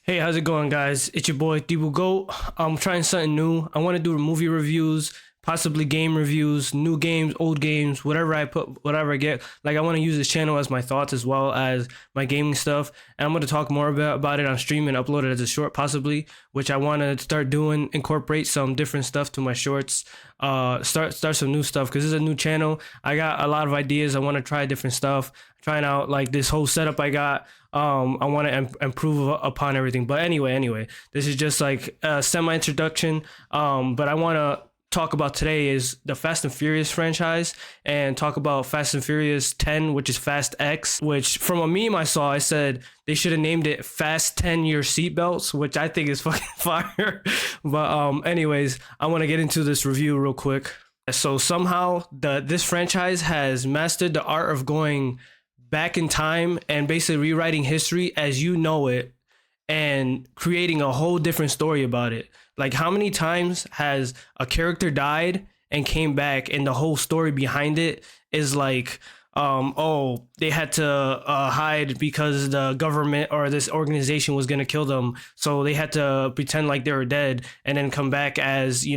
Hey, how's it going, guys? It's your boy TibuGoat. I'm trying something new. I want to do movie reviews, possibly game reviews, new games, old games, whatever I get. Like, I want to use this channel as my thoughts as well as my gaming stuff. And I'm going to talk more about it on stream and upload it as a short, possibly, which I want to start doing, incorporate some different stuff to my shorts, start some new stuff because this is a new channel. I got a lot of ideas. I want to try different stuff, trying out like this whole setup I got. I want to improve upon everything. But anyway, this is just like a semi introduction. But I want to talk about today is the Fast and Furious franchise and talk about Fast and Furious 10, which is Fast X, which from a meme I saw, I said they should have named it Fast 10-year seatbelts, which I think is fucking fire. But anyways, I want to get into this review real quick. So somehow this franchise has mastered the art of going back in time and basically rewriting history as you know it and creating a whole different story about it. Like, how many times has a character died and came back and the whole story behind it is like, oh, they had to hide because the government or this organization was going to kill them. So they had to pretend like they were dead and then come back as,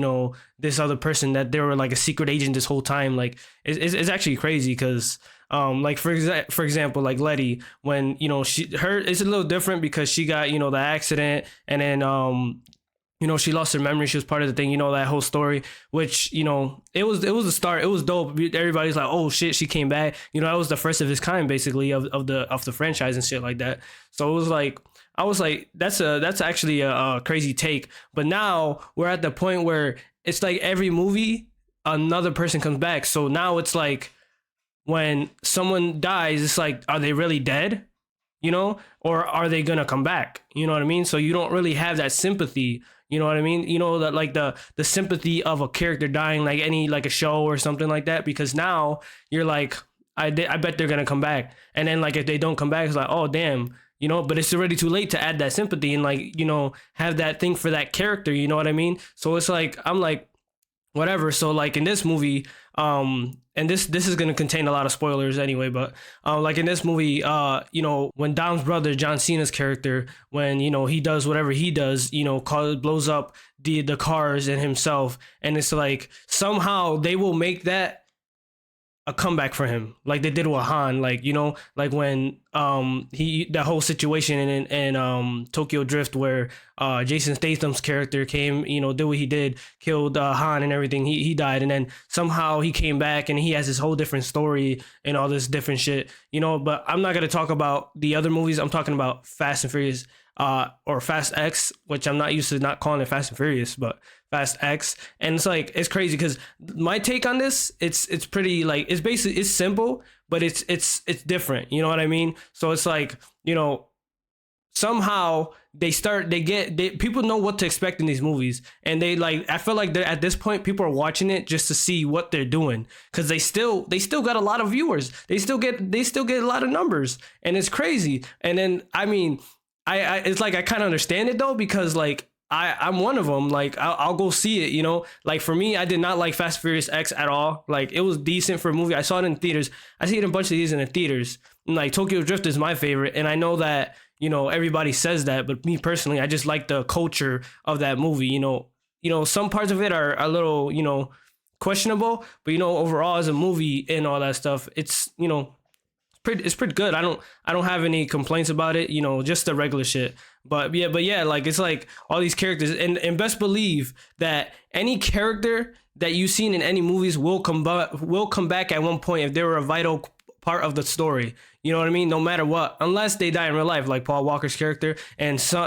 this other person that they were like a secret agent this whole time. Like, it's actually crazy because like for example, like Letty, when it's a little different because she got the accident and then she lost her memory. She was part of the thing, that whole story, which, it was a start. It was dope. Everybody's like, oh shit, she came back. That was the first of its kind, basically, of the franchise and shit like that. So it was like, I was like, that's actually a crazy take. But now we're at the point where it's like every movie, another person comes back. So now it's like when someone dies, it's like, are they really dead? Or are they gonna come back? You know what I mean? So you don't really have that sympathy. You know what I mean? That like the sympathy of a character dying, like like a show or something like that, because now you're like, I bet they're gonna come back. And then like if they don't come back, it's like, oh damn, but it's already too late to add that sympathy and like, have that thing for that character, you know what I mean? So it's like, I'm like, whatever. So like in this movie, and this is going to contain a lot of spoilers anyway, but like in this movie, when Dom's brother, John Cena's character, when he does whatever he does, blows up the cars and himself, and it's like somehow they will make that a comeback for him, like they did with Han, like like when that whole situation in Tokyo Drift where Jason Statham's character came, did what he did, killed Han and everything, he died, and then somehow he came back and he has this whole different story and all this different shit, but I'm not going to talk about the other movies. I'm talking about Fast and Furious or Fast X, which I'm not used to not calling it Fast and Furious, but Fast X. And it's like, it's crazy because my take on this, it's pretty like, it's simple, but it's different. You know what I mean? So it's like, somehow people know what to expect in these movies, and I feel like they're at this point, people are watching it just to see what they're doing because they still got a lot of viewers. They still get a lot of numbers, and it's crazy. And then I mean, I it's like I kind of understand it though, because like I'm one of them. Like I'll go see it, like for me, I did not like Fast and Furious X at all. Like it was decent for a movie. I saw it in theaters. I see it in a bunch of these in the theaters. And like Tokyo Drift is my favorite. And I know that, everybody says that, but me personally, I just like the culture of that movie. Some parts of it are a little, questionable, but overall as a movie and all that stuff, it's, it's pretty good. I don't have any complaints about it, just the regular shit. But yeah, like it's like all these characters, and best believe that any character that you've seen in any movies will come back at one point if they were a vital part of the story. You know what I mean? No matter what, unless they die in real life, like Paul Walker's character, and so,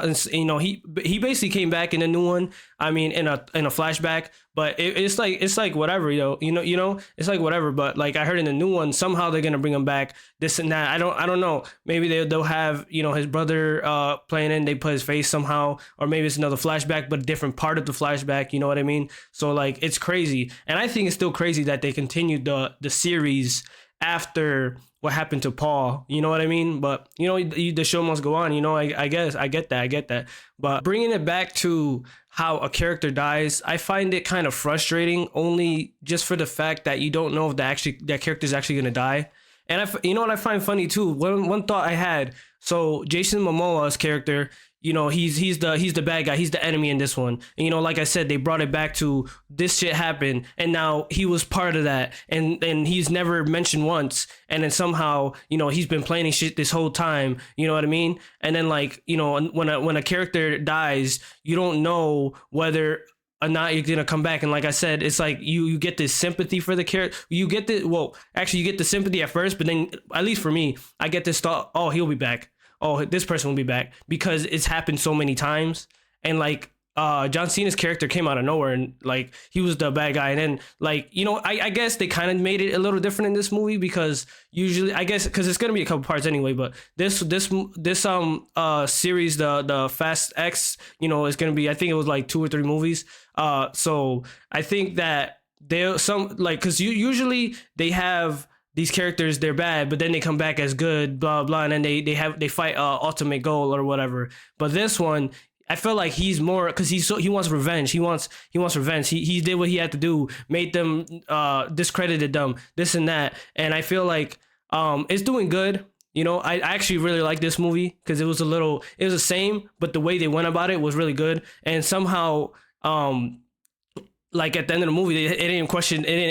he basically came back in a new one. I mean, in a flashback, but it's like whatever, it's like whatever. But like I heard in the new one, somehow they're gonna bring him back. This and that. I don't know. Maybe they'll have his brother playing in. They put his face somehow, or maybe it's another flashback, but a different part of the flashback. You know what I mean? So like it's crazy, and I think it's still crazy that they continued the series after what happened to Paul, you know what I mean? But the show must go on, I guess I get that. But bringing it back to how a character dies, I find it kind of frustrating, only just for the fact that you don't know if that character is actually going to die. And you know what I find funny too? One thought I had, so Jason Momoa's character, he's the bad guy, he's the enemy in this one. And like I said, they brought it back to this shit happened, and now he was part of that, and he's never mentioned once, and then somehow he's been planning shit this whole time. You know what I mean? And then like when a character dies, you don't know whether or not you're gonna come back. And like I said, it's like you get this sympathy for the character. You get the well, actually, you get the sympathy at first, but then at least for me, I get this thought: oh, he'll be back. Oh, this person will be back, because it's happened so many times. And like John Cena's character came out of nowhere, and like he was the bad guy. And then like I guess they kind of made it a little different in this movie, because usually I guess because it's gonna be a couple parts anyway. But this series, the Fast X, is gonna be, I think it was like 2 or 3 movies. So I think that they some like, because usually they have these characters, they're bad, but then they come back as good, blah blah, and then they fight ultimate goal or whatever. But this one, I feel like he's more, because he wants revenge. He wants revenge. He did what he had to do, made them discredited them, this and that. And I feel like it's doing good. I actually really like this movie, because it was the same, but the way they went about it was really good. And somehow like at the end of the movie, it didn't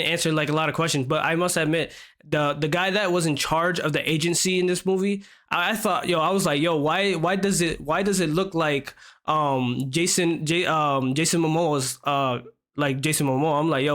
answer like a lot of questions. But I must admit, the guy that was in charge of the agency in this movie, I thought, I was like, why does it look like Jason Momoa's like Jason Momoa? I'm like,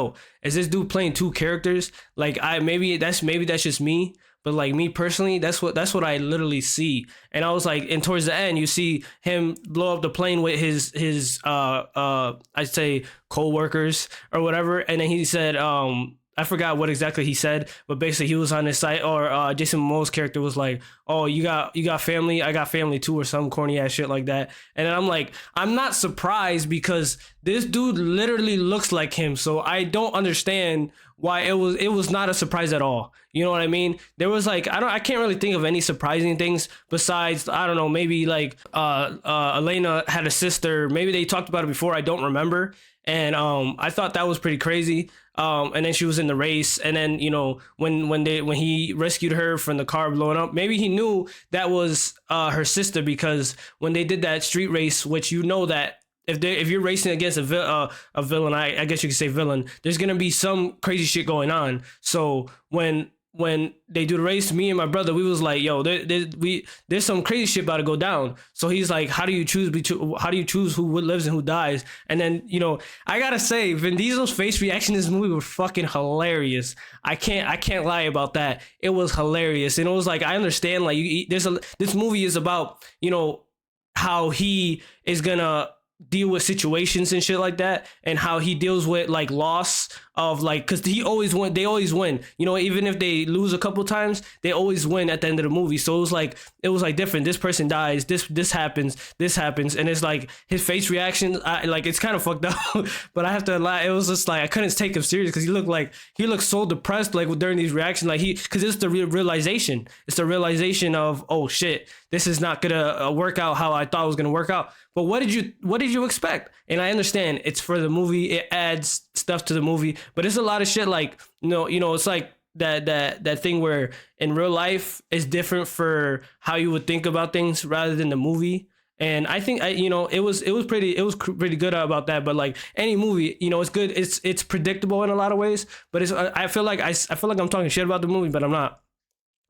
is this dude playing 2 characters? Like maybe that's just me. But like me personally, that's what I literally see. And I was like, and towards the end, you see him blow up the plane with his I'd say co-workers or whatever. And then he said, I forgot what exactly he said, but basically he was on his site, or Jason Momoa's character was like, oh, you got family, I got family too, or some corny ass shit like that. And then I'm like, I'm not surprised, because this dude literally looks like him. So I don't understand why it was not a surprise at all. You know what I mean? There was like, I can't really think of any surprising things besides, I don't know, maybe like Elena had a sister. Maybe they talked about it before, I don't remember. And I thought that was pretty crazy. And then she was in the race, and then when he rescued her from the car blowing up, maybe he knew that was her sister, because when they did that street race, which that if you're racing against a villain, I guess you could say villain, there's gonna be some crazy shit going on. So when they do the race, me and my brother, we was like, there's some crazy shit about to go down. So he's like, how do you choose who lives and who dies? And then I gotta say, Vin Diesel's face reaction in this movie was fucking hilarious. I can't lie about that. It was hilarious. And it was like, I understand, like this movie is about how he is gonna deal with situations and shit like that, and how he deals with like loss of like, because they always win, even if they lose a couple times, they always win at the end of the movie. So it was like different. This person dies, this happens, and it's like his face reaction, like it's kind of fucked up. But I have to lie, it was just like I couldn't take him serious, because he looked so depressed like during these reactions, like because it's the realization of, oh shit, this is not gonna work out how I thought it was gonna work out. But what did you expect? And I understand it's for the movie, it adds stuff to the movie, but it's a lot of shit like, it's like that thing where in real life is different for how you would think about things rather than the movie. And I think it was pretty good about that. But like any movie, it's good. It's predictable in a lot of ways, but I feel like I'm talking shit about the movie, but I'm not.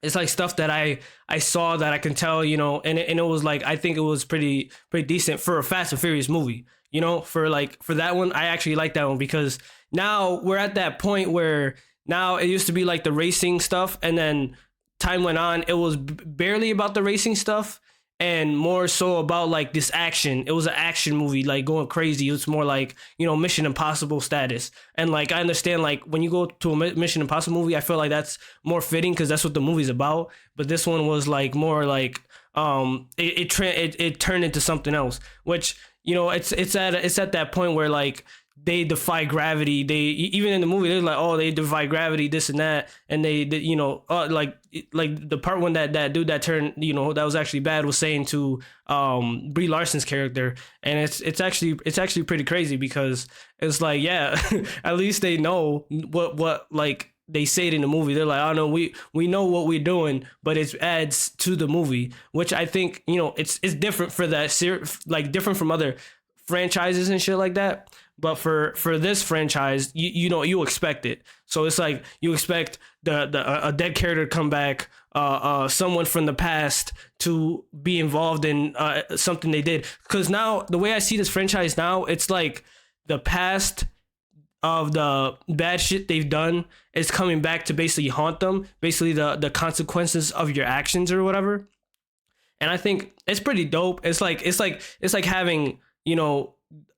It's like stuff that I saw that I can tell, and it was like, I think it was pretty decent for a Fast and Furious movie, for that one. I actually like that one, because now we're at that point where now it used to be like the racing stuff, and then time went on, it was barely about the racing stuff and more so about like this action. It was an action movie, like going crazy. It was more like, Mission Impossible status. And like, I understand, like when you go to a Mission Impossible movie, I feel like that's more fitting, because that's what the movie's about. But this one was like more like, it turned into something else, which, it's at that point where like, they defy gravity. They, even in the movie, they're like, oh, they defy gravity, this and that. And they like the part when that dude that turned, that was actually bad, was saying to Brie Larson's character. And it's actually pretty crazy, because it's like, yeah, at least they know what like they say it in the movie. They're like, oh no, we know what we're doing, but it adds to the movie, which I think, it's different for that like different from other franchises and shit like that. But for this franchise, you expect it. So it's like you expect the a dead character to come back, someone from the past to be involved in something they did. Because now the way I see this franchise now, it's like the past of the bad shit they've done is coming back to basically haunt them. Basically, the consequences of your actions or whatever. And I think it's pretty dope. It's like having,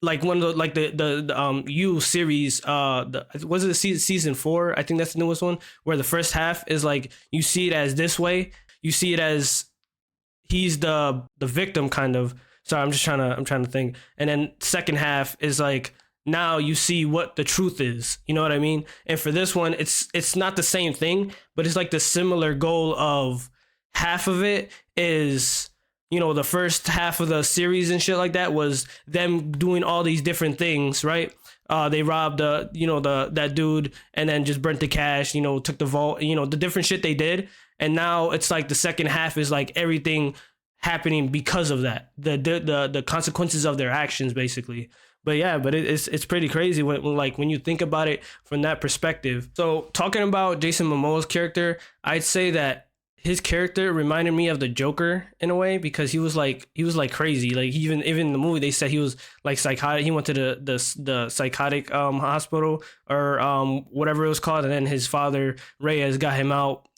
like one of the like the U series, was it season 4? I think that's the newest one, where the first half is like you see it as this way, you see it as he's the victim kind of. Sorry, I'm trying to think. And then second half is like now you see what the truth is. You know what I mean? And for this one, it's not the same thing, but it's like the similar goal of half of it is, the first half of the series and shit like that was them doing all these different things, right? They robbed that dude and then just burnt the cash, took the vault, the different shit they did. And now it's like the second half is like everything happening because of that, the consequences of their actions, basically. But yeah, but it's pretty crazy when you think about it from that perspective. So talking about Jason Momoa's character, I'd say that his character reminded me of the Joker in a way, because he was like crazy. Like even in the movie they said he was like psychotic. He went to the psychotic hospital or whatever it was called, and then his father Reyes got him out,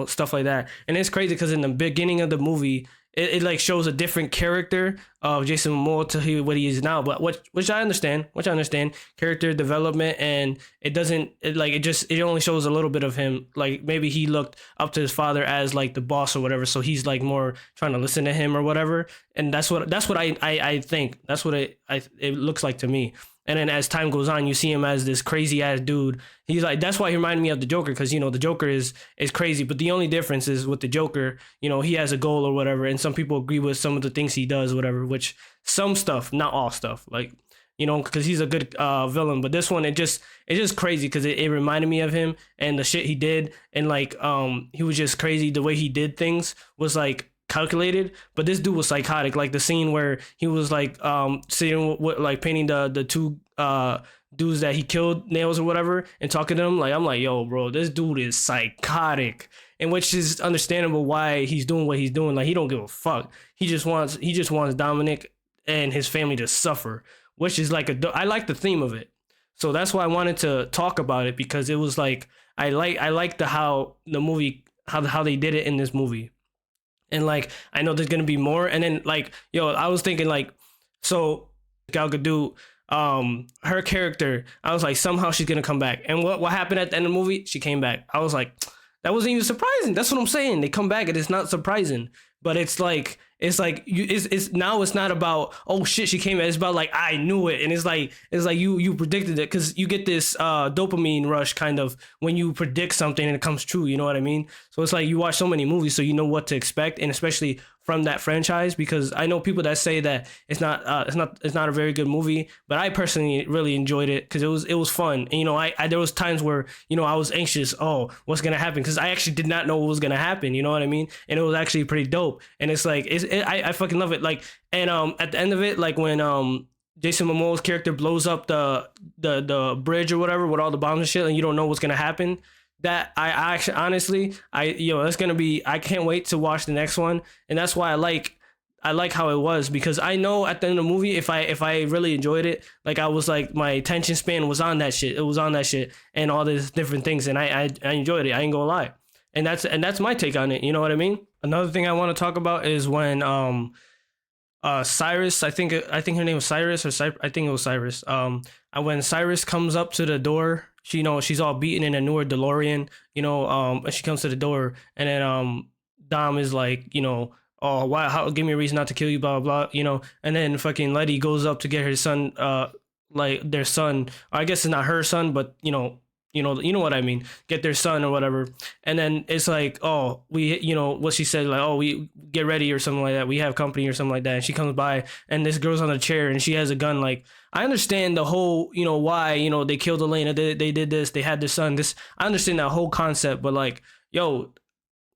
stuff like that. And it's crazy because in the beginning of the movie it like shows a different character of Jason Momoa to what he is now, but which I understand, character development, and it only shows a little bit of him. Like maybe he looked up to his father as like the boss or whatever, so he's like more trying to listen to him or whatever, and that's what I think. That's what it looks like to me. And then as time goes on, you see him as this crazy ass dude. He's like, that's why he reminded me of the Joker, because the Joker is crazy. But the only difference is with the Joker, he has a goal or whatever, and some people agree with some of the things he does, whatever. Which some stuff, not all stuff, like because he's a good villain. But this one, it's just crazy because it reminded me of him and the shit he did, and like he was just crazy. The way he did things was like calculated, but this dude was psychotic. Like the scene where he was like sitting with like painting the two dudes that he killed, nails or whatever, and talking to them, like I'm like, yo bro, this dude is psychotic. And which is understandable why he's doing what he's doing. Like he don't give a fuck. He just wants Dominic and his family to suffer, which is like I like the theme of it. So that's why I wanted to talk about it, because it was like I like how the movie, how they did it in this movie. And like I know there's gonna be more, and then like I was thinking like, so Gal Gadot, her character, I was like somehow she's gonna come back, and what happened at the end of the movie? She came back. I was like, that wasn't even surprising. That's what I'm saying. They come back and it's not surprising, but it's now it's not about, oh shit, she came back. It's about like I knew it, and it's like you predicted it, because you get this dopamine rush kind of when you predict something and it comes true. You know what I mean? So it's like you watch so many movies, so you know what to expect, and especially from that franchise, because I know people that say that it's not a very good movie, but I personally really enjoyed it because it was fun. And I there was times where I was anxious. Oh, what's gonna happen? Because I actually did not know what was gonna happen. You know what I mean? And it was actually pretty dope. And it's like I fucking love it. Like, and at the end of it, like when Jason Momoa's character blows up the bridge or whatever with all the bombs and shit, and you don't know what's gonna happen. That I actually honestly that's gonna be, I can't wait to watch the next one. And that's why I like how it was, because I know at the end of the movie, if I really enjoyed it, like I was like, my attention span was on that shit. It was on that shit and all these different things, and I enjoyed it. I ain't gonna lie. And that's my take on it. You know what I mean? Another thing I want to talk about is when Cyrus, I think her name was Cyrus, or I think it was Cyrus. When Cyrus comes up to the door, she's all beaten in a newer DeLorean, and she comes to the door, and then Dom is like, oh, why, give me a reason not to kill you, blah blah blah, and then fucking Letty goes up to get her son, like their son, or I guess it's not her son, but you know what I mean, get their son or whatever. And then it's like, oh, we, what she said, like, oh, we get ready or something like that, we have company or something like that, and she comes by and this girl's on a chair and she has a gun. Like, I understand the whole, why, they killed Elena, they did this, they had their son, this, I understand that whole concept, but like, yo,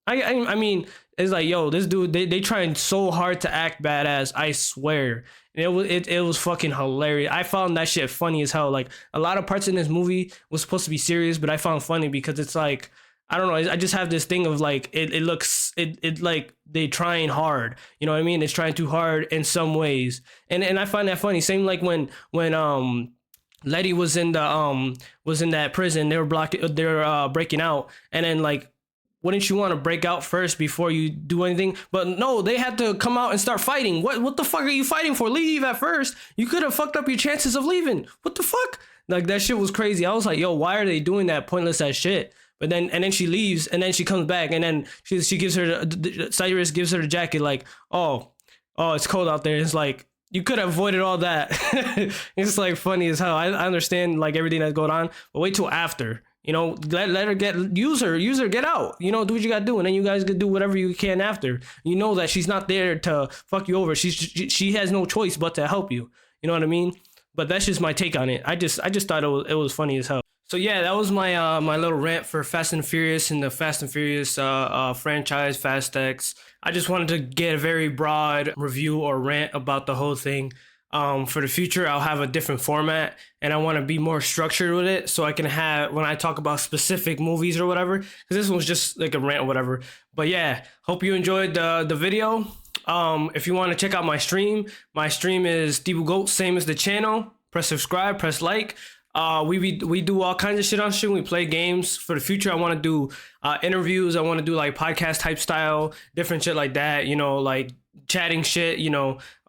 I mean, it's like, yo, this dude, they trying so hard to act badass. I swear, and it was fucking hilarious. I found that shit funny as hell. Like, a lot of parts in this movie was supposed to be serious, but I found funny because it's like, I don't know. I just have this thing of like, it looks, it like they trying hard. You know what I mean? It's trying too hard in some ways, and I find that funny. Same like when Letty was in that prison. They were breaking out, and then like, wouldn't you want to break out first before you do anything? But no, they had to come out and start fighting. What the fuck are you fighting for? Leave at first. You could have fucked up your chances of leaving. What the fuck? Like, that shit was crazy. I was like, yo, why are they doing that pointless ass shit? But then she leaves, and then she comes back, and then she gives her Cyrus gives her the jacket, like, oh, it's cold out there. It's like, you could have avoided all that. It's like funny as hell. I understand like everything that's going on, but wait till after. Let her use her, get out. Do what you gotta do, and then you guys could do whatever you can after. You know that she's not there to fuck you over. She has no choice but to help you. You know what I mean? But that's just my take on it. I just thought it was funny as hell. So yeah, that was my my little rant for Fast and Furious and the Fast and Furious franchise, Fast X. I just wanted to get a very broad review or rant about the whole thing. For the future, I'll have a different format, and I want to be more structured with it, so I can have, when I talk about specific movies or whatever, because this one's just like a rant or whatever. But yeah, hope you enjoyed the video. If you want to check out my stream is TibuGoat, same as the channel. Press subscribe, press like. We do all kinds of shit on stream. We play games. For the future, I want to do interviews. I want to do like podcast type style, different shit like that. Like chatting shit.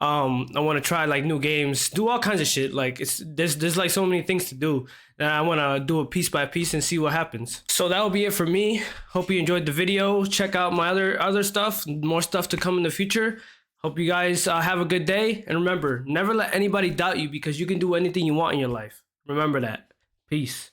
I want to try like new games, do all kinds of shit. Like, there's like so many things to do that I want to do it piece by piece and see what happens. So that'll be it for me. Hope you enjoyed the video. Check out my other stuff. More stuff to come in the future. Hope you guys have a good day, and remember, never let anybody doubt you, because you can do anything you want in your life. Remember that. Peace.